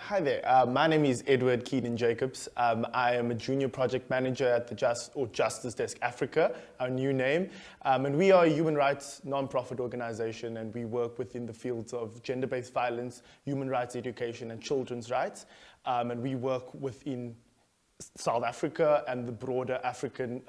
Hi there. My name is Edward Keenan Jacobs. I am a junior project manager at the Justice Desk Africa, our new name. And we are a human rights non-profit organization, and we work within the fields of gender-based violence, human rights education, and children's rights. And we work within South Africa and the broader African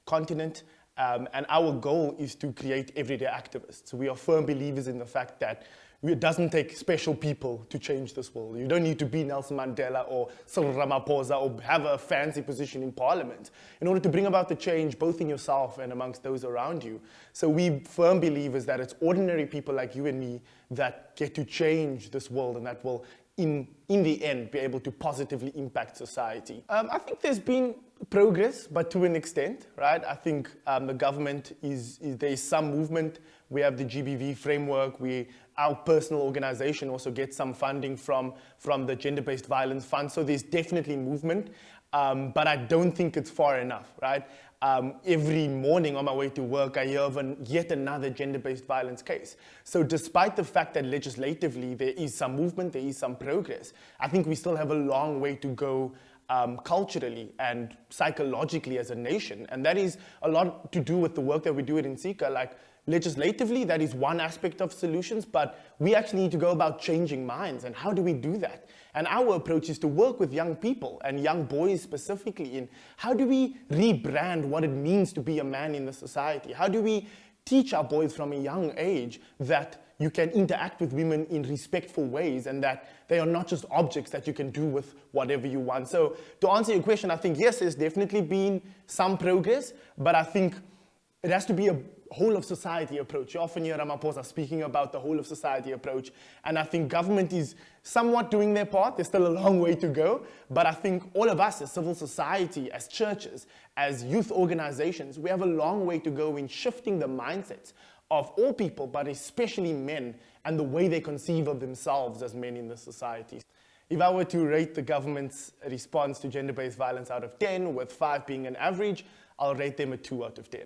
continent. And our goal is to create everyday activists. We are firm believers in the fact that it doesn't take special people to change this world. You don't need to be Nelson Mandela or Cyril Ramaphosa or have a fancy position in parliament in order to bring about the change both in yourself and amongst those around you. So we firm believers that it's ordinary people like you and me that get to change this world, and that will in the end be able to positively impact society. I think there's been progress, but to an extent, right? I think the government there is some movement. We have the GBV framework. Our personal organization also gets some funding from the Gender-Based Violence Fund. So there's definitely movement, but I don't think it's far enough, right? Every morning on my way to work, I hear of yet another gender-based violence case. So despite the fact that legislatively there is some movement, there is some progress, I think we still have a long way to go culturally and psychologically as a nation. And that is a lot to do with the work that we do at Insika. Like, legislatively, that is one aspect of solutions, but we actually need to go about changing minds. And how do we do that? And our approach is to work with young people and young boys specifically in how do we rebrand what it means to be a man in the society? How do we teach our boys from a young age that you can interact with women in respectful ways and that they are not just objects that you can do with whatever you want? So to answer your question, I think yes, there's definitely been some progress, but I think it has to be a whole of society approach. You often hear Ramaphosa speaking about the whole of society approach, and I think government is somewhat doing their part. There's still a long way to go, but I think all of us as civil society, as churches, as youth organizations, we have a long way to go in shifting the mindsets of all people, but especially men, and the way they conceive of themselves as men in the society. If I were to rate the government's response to gender-based violence out of 10, with 5 being an average, I'll rate them a 2 out of 10.